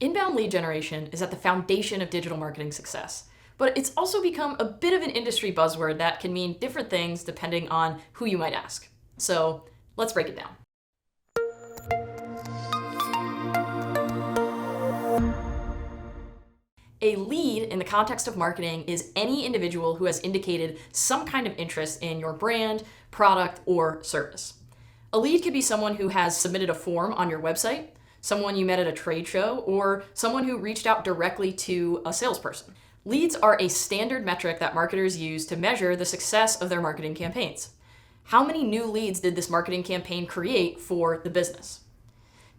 Inbound lead generation is at the foundation of digital marketing success, but it's also become a bit of an industry buzzword that can mean different things depending on who you might ask. So let's break it down. A lead in the context of marketing is any individual who has indicated some kind of interest in your brand, product, or service. A lead could be someone who has submitted a form on your website, someone you met at a trade show, or someone who reached out directly to a salesperson. Leads are a standard metric that marketers use to measure the success of their marketing campaigns. How many new leads did this marketing campaign create for the business?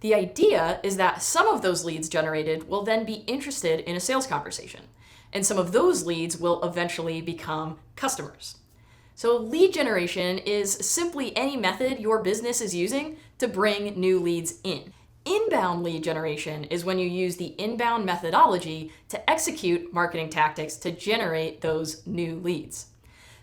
The idea is that some of those leads generated will then be interested in a sales conversation, and some of those leads will eventually become customers. So lead generation is simply any method your business is using to bring new leads in. Inbound lead generation is when you use the inbound methodology to execute marketing tactics to generate those new leads.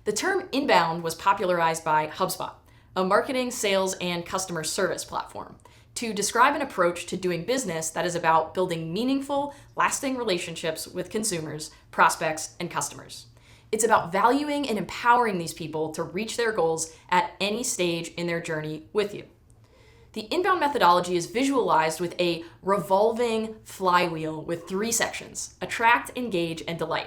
The term inbound was popularized by HubSpot, a marketing, sales, and customer service platform, to describe an approach to doing business that is about building meaningful, lasting relationships with consumers, prospects, and customers. It's about valuing and empowering these people to reach their goals at any stage in their journey with you. The inbound methodology is visualized with a revolving flywheel with 3 sections: attract, engage, and delight.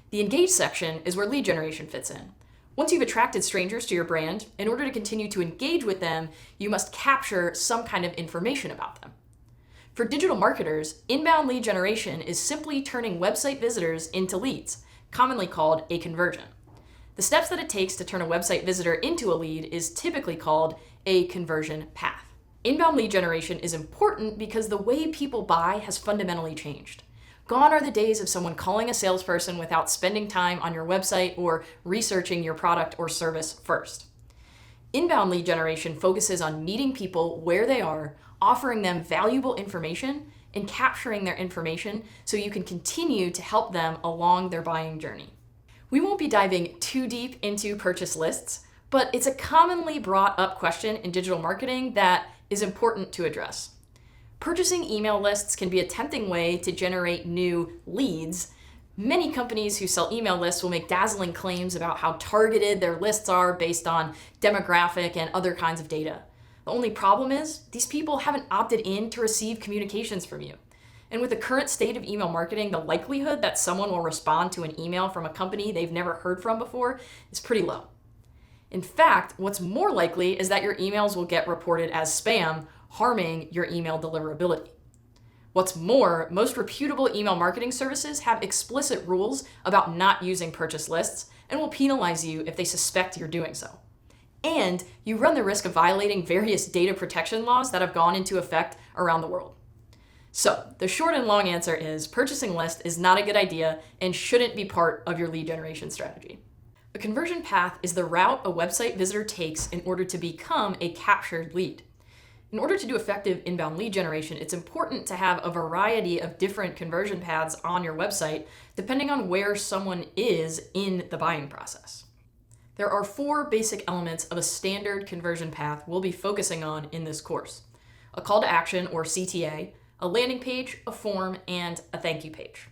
The engage section is where lead generation fits in. Once you've attracted strangers to your brand, in order to continue to engage with them, you must capture some kind of information about them. For digital marketers, inbound lead generation is simply turning website visitors into leads, commonly called a conversion. The steps that it takes to turn a website visitor into a lead is typically called a conversion path. Inbound lead generation is important because the way people buy has fundamentally changed. Gone are the days of someone calling a salesperson without spending time on your website or researching your product or service first. Inbound lead generation focuses on meeting people where they are, offering them valuable information, and capturing their information so you can continue to help them along their buying journey. We won't be diving too deep into purchase lists, but it's a commonly brought up question in digital marketing that is important to address. Purchasing email lists can be a tempting way to generate new leads. Many companies who sell email lists will make dazzling claims about how targeted their lists are based on demographic and other kinds of data. The only problem is these people haven't opted in to receive communications from you. And with the current state of email marketing, the likelihood that someone will respond to an email from a company they've never heard from before is pretty low. In fact, what's more likely is that your emails will get reported as spam, harming your email deliverability. What's more, most reputable email marketing services have explicit rules about not using purchase lists and will penalize you if they suspect you're doing so. And you run the risk of violating various data protection laws that have gone into effect around the world. So, the short and long answer is purchasing list is not a good idea and shouldn't be part of your lead generation strategy. A conversion path is the route a website visitor takes in order to become a captured lead. In order to do effective inbound lead generation, it's important to have a variety of different conversion paths on your website, depending on where someone is in the buying process. There are 4 basic elements of a standard conversion path we'll be focusing on in this course: a call to action or CTA, a landing page, a form, and a thank you page.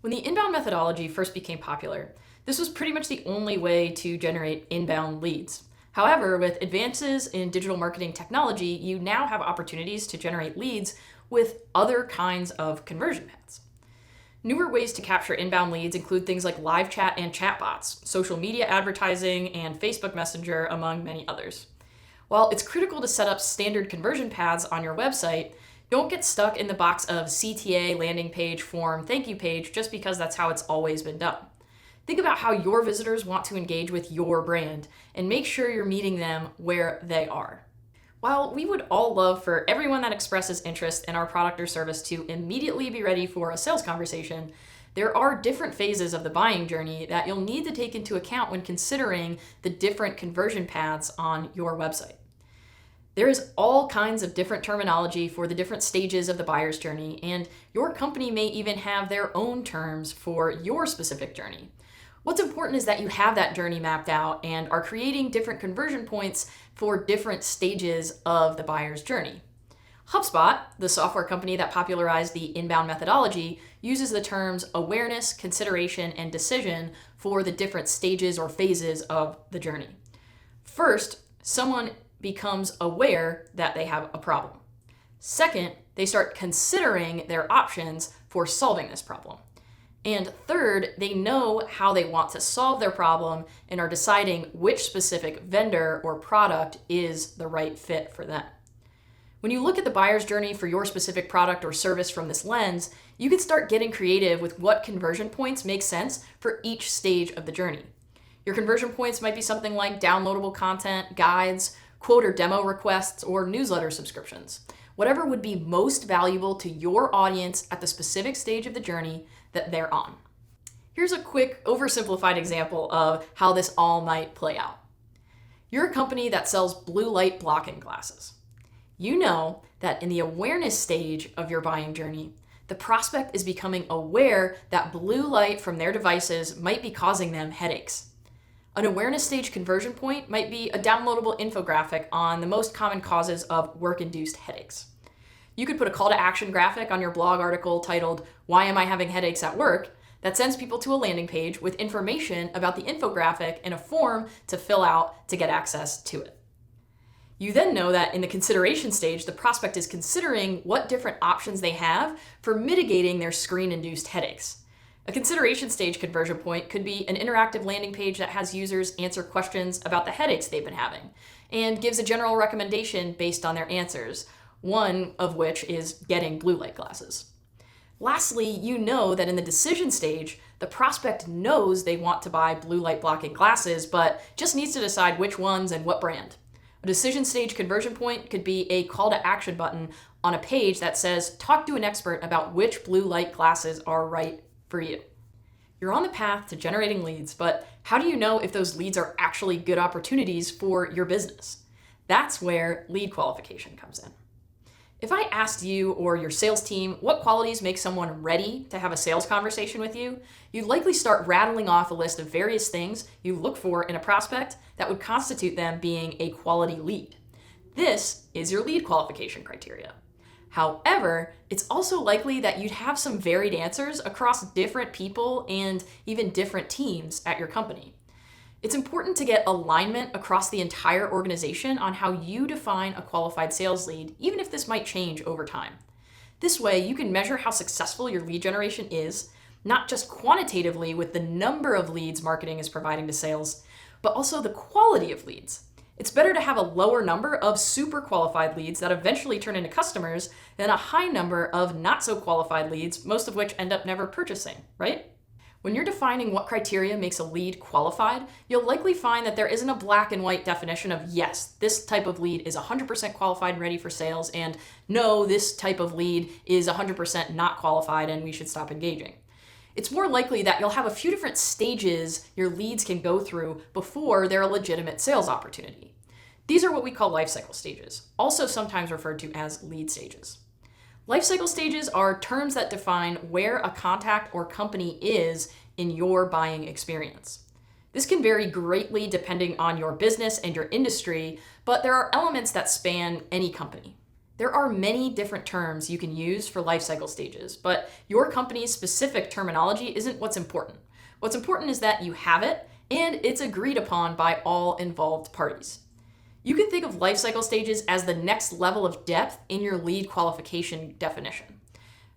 When the inbound methodology first became popular, this was pretty much the only way to generate inbound leads. However, with advances in digital marketing technology, you now have opportunities to generate leads with other kinds of conversion paths. Newer ways to capture inbound leads include things like live chat and chatbots, social media advertising, and Facebook Messenger, among many others. While it's critical to set up standard conversion paths on your website, don't get stuck in the box of CTA, landing page, form, thank you page just because that's how it's always been done. Think about how your visitors want to engage with your brand and make sure you're meeting them where they are. While we would all love for everyone that expresses interest in our product or service to immediately be ready for a sales conversation, there are different phases of the buying journey that you'll need to take into account when considering the different conversion paths on your website. There is all kinds of different terminology for the different stages of the buyer's journey, and your company may even have their own terms for your specific journey. What's important is that you have that journey mapped out and are creating different conversion points for different stages of the buyer's journey. HubSpot, the software company that popularized the inbound methodology, uses the terms awareness, consideration, and decision for the different stages or phases of the journey. First, someone becomes aware that they have a problem. Second, they start considering their options for solving this problem. And third, they know how they want to solve their problem and are deciding which specific vendor or product is the right fit for them. When you look at the buyer's journey for your specific product or service from this lens, you can start getting creative with what conversion points make sense for each stage of the journey. Your conversion points might be something like downloadable content, guides, quote or demo requests, or newsletter subscriptions. Whatever would be most valuable to your audience at the specific stage of the journey that they're on. Here's a quick oversimplified example of how this all might play out. You're a company that sells blue light blocking glasses. You know that in the awareness stage of your buying journey, the prospect is becoming aware that blue light from their devices might be causing them headaches. An awareness stage conversion point might be a downloadable infographic on the most common causes of work-induced headaches. You could put a call to action graphic on your blog article titled, "Why am I having headaches at work?" that sends people to a landing page with information about the infographic and a form to fill out to get access to it. You then know that in the consideration stage, the prospect is considering what different options they have for mitigating their screen-induced headaches. A consideration stage conversion point could be an interactive landing page that has users answer questions about the headaches they've been having and gives a general recommendation based on their answers, one of which is getting blue light glasses. Lastly, you know that in the decision stage, the prospect knows they want to buy blue light blocking glasses, but just needs to decide which ones and what brand. A decision stage conversion point could be a call to action button on a page that says, "Talk to an expert about which blue light glasses are right for you." You're on the path to generating leads, but how do you know if those leads are actually good opportunities for your business? That's where lead qualification comes in. If I asked you or your sales team what qualities make someone ready to have a sales conversation with you, you'd likely start rattling off a list of various things you look for in a prospect that would constitute them being a quality lead. This is your lead qualification criteria. However, it's also likely that you'd have some varied answers across different people and even different teams at your company. It's important to get alignment across the entire organization on how you define a qualified sales lead, even if this might change over time. This way, you can measure how successful your lead generation is, not just quantitatively with the number of leads marketing is providing to sales, but also the quality of leads. It's better to have a lower number of super qualified leads that eventually turn into customers than a high number of not so qualified leads, most of which end up never purchasing, right? When you're defining what criteria makes a lead qualified, you'll likely find that there isn't a black and white definition of yes, this type of lead is 100% qualified and ready for sales, and no, this type of lead is 100% not qualified and we should stop engaging. It's more likely that you'll have a few different stages your leads can go through before they're a legitimate sales opportunity. These are what we call life cycle stages, also sometimes referred to as lead stages. Life cycle stages are terms that define where a contact or company is in your buying experience. This can vary greatly depending on your business and your industry, but there are elements that span any company. There are many different terms you can use for life cycle stages, but your company's specific terminology isn't what's important. What's important is that you have it and it's agreed upon by all involved parties. You can think of life cycle stages as the next level of depth in your lead qualification definition.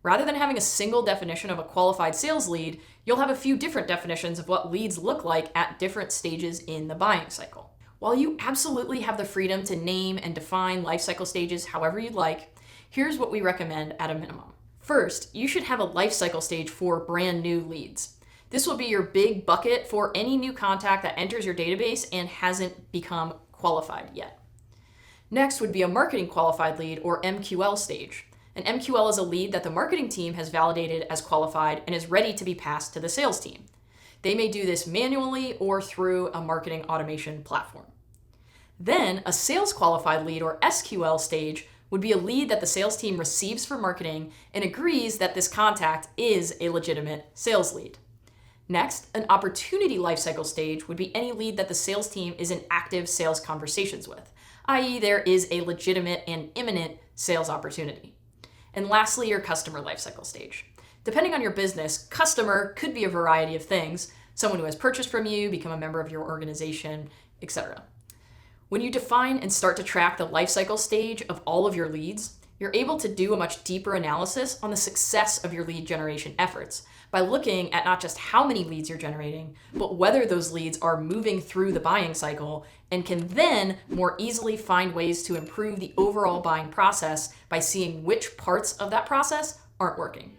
Rather than having a single definition of a qualified sales lead, you'll have a few different definitions of what leads look like at different stages in the buying cycle. While you absolutely have the freedom to name and define life cycle stages however you'd like, here's what we recommend at a minimum. First, you should have a life cycle stage for brand new leads. This will be your big bucket for any new contact that enters your database and hasn't become qualified yet. Next would be a marketing qualified lead or MQL stage. An MQL is a lead that the marketing team has validated as qualified and is ready to be passed to the sales team. They may do this manually or through a marketing automation platform. Then a sales qualified lead or SQL stage would be a lead that the sales team receives for marketing and agrees that this contact is a legitimate sales lead. Next, an opportunity lifecycle stage would be any lead that the sales team is in active sales conversations with, i.e. there is a legitimate and imminent sales opportunity. And lastly, your customer lifecycle stage. Depending on your business, customer could be a variety of things, someone who has purchased from you, become a member of your organization, etc. When you define and start to track the lifecycle stage of all of your leads, you're able to do a much deeper analysis on the success of your lead generation efforts by looking at not just how many leads you're generating, but whether those leads are moving through the buying cycle, and can then more easily find ways to improve the overall buying process by seeing which parts of that process aren't working.